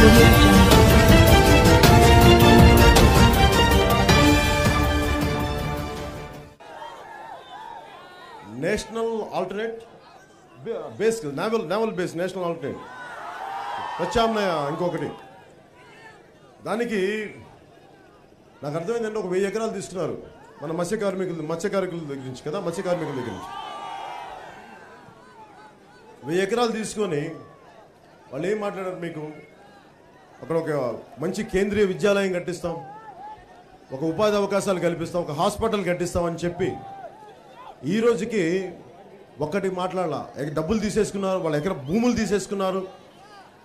audio jungle. National alternate base naval base national alternate ప్రత్యామ్నాయ ఇంకొకటి దానికి నాకు అర్థమైందంటే ఒక 1000 ఎకరాలు తీసుకున్నారు మన మత్స్యకార్మికుల దగ్గర నుంచి కదా మత్స్యకార్మికుల దగ్గర నుంచి 1000 ఎకరాలు తీసుకొని వాళ్ళు ఏం మాట్లాడారు మీకు అక్కడ ఒక మంచి కేంద్రీయ విద్యాలయం కట్టిస్తాం ఒక ఉపాధి అవకాశాలు కల్పిస్తాం ఒక హాస్పిటల్ కట్టిస్తామని చెప్పి ఈ రోజుకి ఒక్కటి మాట్లాడాల డబ్బులు తీసేసుకున్నారు వాళ్ళ ఎకర భూములు తీసేసుకున్నారు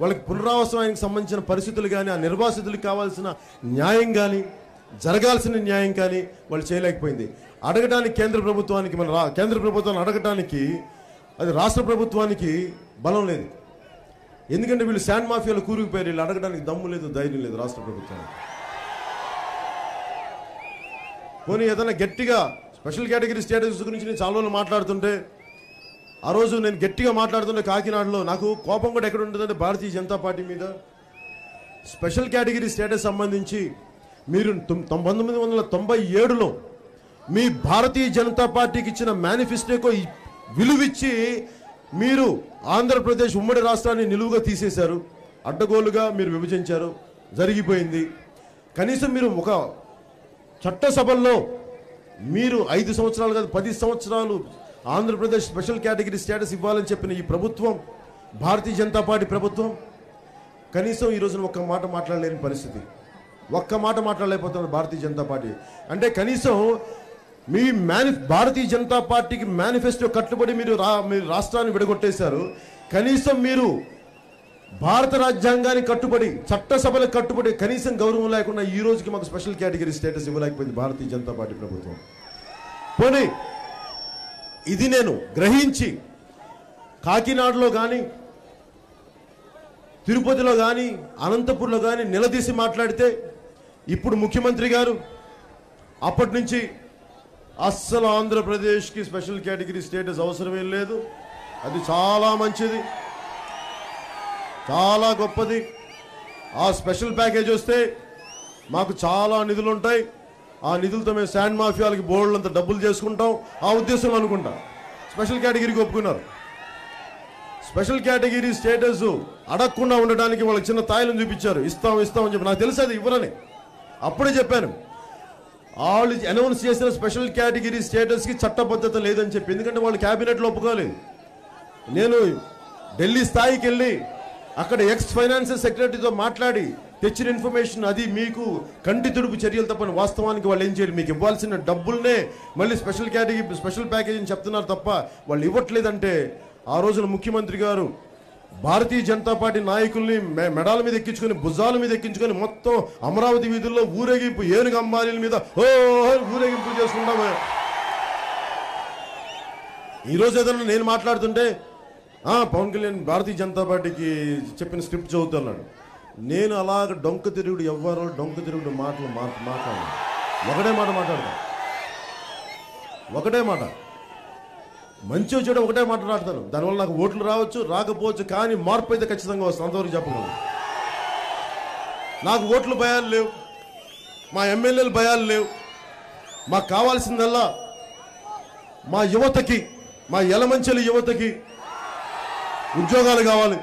వాళ్ళకి పునరావాసానికి సంబంధించిన పరిస్థితులు కానీ ఆ నిర్వాసితులకు కావాల్సిన న్యాయం కానీ జరగాల్సిన న్యాయం కానీ వాళ్ళు చేయలేకపోయింది అడగడానికి కేంద్ర ప్రభుత్వాన్ని అడగటానికి అది రాష్ట్ర ప్రభుత్వానికి బలం లేదు ఎందుకంటే వీళ్ళు శాండ్ మాఫియాలు కూరుకుపోయారు వీళ్ళు అడగడానికి దమ్ము లేదు ధైర్యం లేదు రాష్ట్ర ప్రభుత్వానికి పోనీ ఏదైనా గట్టిగా స్పెషల్ కేటగిరీ స్టేటస్ గురించి నేను చాలా రోజులు మాట్లాడుతుంటే ఆ రోజు నేను గట్టిగా మాట్లాడుతుంటే కాకినాడలో నాకు కోపం కూడా ఎక్కడ ఉంటుందంటే భారతీయ జనతా పార్టీ మీద స్పెషల్ కేటగిరీ స్టేటస్ సంబంధించి మీరు 1997లో మీ భారతీయ జనతా పార్టీకి ఇచ్చిన మేనిఫెస్టోకు విలువిచ్చి మీరు ఆంధ్రప్రదేశ్ ఉమ్మడి రాష్ట్రాన్ని నిలువుగా తీసేశారు అడ్డగోలుగా మీరు విభజించారు జరిగిపోయింది కనీసం మీరు ఒక చట్టసభల్లో మీరు 5 సంవత్సరాలు కాదు 10 సంవత్సరాలు ఆంధ్రప్రదేశ్ స్పెషల్ కేటగిరీ స్టేటస్ ఇవ్వాలని చెప్పిన ఈ ప్రభుత్వం భారతీయ జనతా పార్టీ ప్రభుత్వం కనీసం ఈ రోజున ఒక్క మాట మాట్లాడలేని పరిస్థితి ఒక్క మాట మాట్లాడలేకపోతున్నారు భారతీయ జనతా పార్టీ అంటే కనీసం మీ భారతీయ జనతా పార్టీకి మేనిఫెస్టో కట్టుబడి మీరు రాష్ట్రాన్ని విడగొట్టేశారు కనీసం మీరు భారత రాజ్యాంగానికి కట్టుబడి చట్టసభలకు కట్టుబడి కనీసం గౌరవం లేకుండా ఈ రోజుకి మాకు special category status ఇవ్వలేకపోయింది Bharatiya Janata party ప్రభుత్వం పోనీ ఇది నేను గ్రహించి కాకినాడలో కానీ తిరుపతిలో కానీ అనంతపూర్లో కానీ నిలదీసి మాట్లాడితే ఇప్పుడు ముఖ్యమంత్రి గారు అప్పటి నుంచి అస్సలు ఆంధ్రప్రదేశ్కి స్పెషల్ కేటగిరీ స్టేటస్ అవసరమే లేదు అది చాలా మంచిది చాలా గొప్పది ఆ స్పెషల్ ప్యాకేజ్ వస్తే మాకు చాలా నిధులు ఉంటాయి ఆ నిధులతో మేము శాండ్ మాఫియాలకి బోర్డులంతా డబ్బులు చేసుకుంటాం ఆ ఉద్దేశంలో అనుకుంటా స్పెషల్ కేటగిరీకి ఒప్పుకున్నారు స్పెషల్ కేటగిరీ స్టేటస్ అడగకుండా ఉండడానికి వాళ్ళకి చిన్న తాయిలను చూపించారు ఇస్తామని చెప్పి నాకు తెలుసు అది ఇవ్వరని అప్పుడే చెప్పాను వాళ్ళు అనౌన్స్ చేసిన స్పెషల్ కేటగిరీ స్టేటస్కి చట్టబద్ధత లేదని చెప్పి ఎందుకంటే వాళ్ళు క్యాబినెట్లో ఒప్పుకోలేదు నేను ఢిల్లీ స్థాయికి వెళ్ళి అక్కడ ఫైనాన్స్ సెక్రటరీతో మాట్లాడి తెచ్చిన ఇన్ఫర్మేషన్ అది మీకు కంటి తుడుపు చర్యలు తప్పని వాస్తవానికి వాళ్ళు ఏం చేయాలి మీకు ఇవ్వాల్సిన డబ్బుల్నే మళ్ళీ స్పెషల్ కేటగిరీ స్పెషల్ ప్యాకేజ్ అని చెప్తున్నారు తప్ప వాళ్ళు ఇవ్వట్లేదంటే ఆ రోజున ముఖ్యమంత్రి గారు భారతీయ జనతా పార్టీ నాయకుల్ని మెడాల మీద ఎక్కించుకొని భుజాల మీద ఎక్కించుకొని మొత్తం అమరావతి వీధుల్లో ఊరేగింపు ఏనుగు అంబారీల మీద ఊరేగింపు చేసుకుంటాము ఈరోజు ఏదన్నా నేను మాట్లాడుతుంటే పవన్ కళ్యాణ్ భారతీయ జనతా పార్టీకి చెప్పిన స్క్రిప్ట్ చదువుతున్నాడు నేను అలాగ డొంక తిరుగుడు ఎవ్వరో డొంక తిరుగుడు మాట్లాడు ఒకటే మాట మంచి వచ్చాడు ఒకటే మాట్లాడతాను దానివల్ల నాకు ఓట్లు రావచ్చు రాకపోవచ్చు కానీ మార్పు అయితే ఖచ్చితంగా వస్తుంది అంతవరకు చెప్పగలను నాకు ఓట్లు భయాలు లేవు మా ఎమ్మెల్యేలు భయాలు లేవు మాకు కావాల్సిందల్లా మా యువతకి మా యలమంచిలి యువతకి ఉద్యోగాలు కావాలి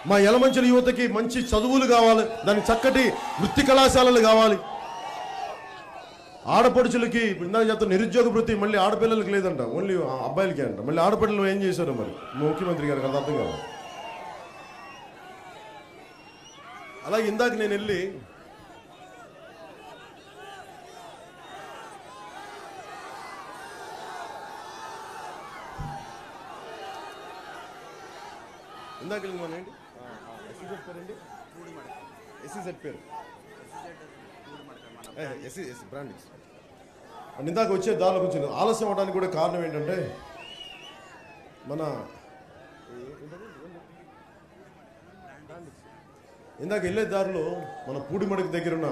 మా యలమంచిలి యువతకి మంచి చదువులు కావాలి దానికి చక్కటి వృత్తి కళాశాలలు కావాలి ఆడపడుచులకి ఇందాక చెప్తాను నిరుద్యోగ వృత్తి మళ్ళీ ఆడపిల్లలకి లేదంట ఓన్లీ అబ్బాయిలకే అంట మళ్ళీ ఆడపిల్లలు ఏం చేశారు మరి ముఖ్యమంత్రి గారికి అది అర్థం కాదు అలాగే ఇందాక నేను వెళ్ళి మనండి ఎస్సీజెడ్ పేరు బ్రాండింగ్స్ అండ్ ఇందాక వచ్చే దారిలోకి వచ్చింది ఆలస్యం అవడానికి కూడా కారణం ఏంటంటే మన ఇందాక వెళ్ళే దారిలో మన పూడిమడికి దగ్గర ఉన్న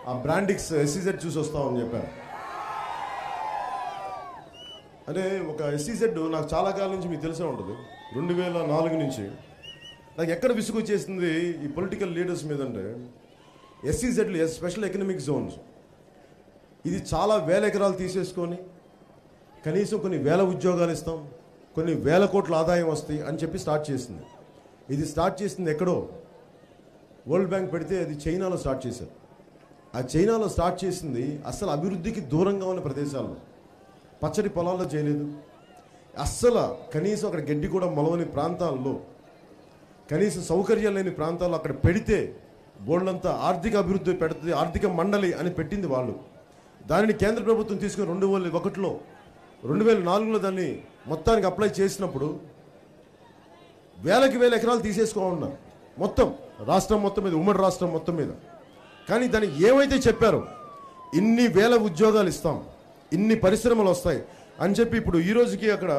ఆ బ్రాండిక్స్ ఎస్సీజెడ్ చూసి వస్తామని చెప్పాను అంటే ఒక ఎస్సీజెడ్ నాకు చాలా కాలం నుంచి మీకు తెలిసే ఉంటుంది 2004 నుంచి నాకు ఎక్కడ విసుగు వచ్చేసింది ఈ పొలిటికల్ లీడర్స్ మీద అంటే ఎస్సీజెడ్లు, స్పెషల్ ఎకనామిక్ జోన్స్, ఇది చాలా వేల ఎకరాలు తీసేసుకొని కనీసం కొన్ని వేల ఉద్యోగాలు ఇస్తాం, కొన్ని వేల కోట్ల ఆదాయం వస్తాయి అని చెప్పి స్టార్ట్ చేసింది. ఇది స్టార్ట్ చేసింది ఎక్కడో వరల్డ్ బ్యాంక్ పెడితే అది చైనాలో స్టార్ట్ చేశారు. ఆ చైనాలో స్టార్ట్ చేసింది అస్సలు అభివృద్ధికి దూరంగా ఉన్న ప్రదేశాల్లో, పచ్చడి పొలాల్లో చేయలేదు. అస్సలు కనీసం అక్కడ గడ్డి కూడా మొలవని ప్రాంతాల్లో, కనీసం సౌకర్యాలు లేని ప్రాంతాల్లో అక్కడ పెడితే బోర్డులంతా ఆర్థిక అభివృద్ధి పెడుతుంది, ఆర్థిక మండలి అని పెట్టింది వాళ్ళు. దానిని కేంద్ర ప్రభుత్వం తీసుకుని 2001లో 2004లో దాన్ని మొత్తానికి అప్లై చేసినప్పుడు వేలకి వేల ఎకరాలు తీసేసుకోమన్నారు మొత్తం రాష్ట్రం మొత్తం మీద, ఉమ్మడి రాష్ట్రం మొత్తం మీద. కానీ దాన్ని ఏమైతే చెప్పారో ఇన్ని వేల ఉద్యోగాలు ఇస్తాం, ఇన్ని పరిశ్రమలు వస్తాయి అని చెప్పి ఇప్పుడు ఈ రోజుకి అక్కడ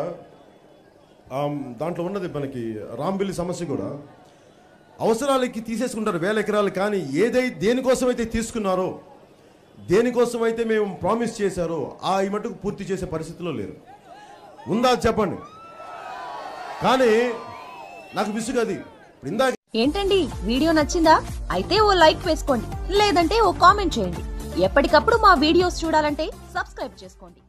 దాంట్లో ఉన్నది మనకి రాంబిల్లి సమస్య కూడా అవసరాలకి తీసేసుకుంటారు వేల ఎకరాలు. కానీ దేనికోసమైతే తీసుకున్నారో, దేనికోసమైతే మేము ప్రామిస్ చేశారో ఆ ఈ మటుకు పూర్తి చేసే పరిస్థితిలో లేరు. ఉందా చెప్పండి. కానీ నాకు విసుగు అది. ఇందాక ఏంటండి వీడియో నచ్చిందా? అయితే ఓ లైక్ వేసుకోండి, లేదంటే ఓ కామెంట్ చేయండి. ఎప్పటికప్పుడు మా వీడియోస్ చూడాలంటే సబ్స్క్రైబ్ చేసుకోండి.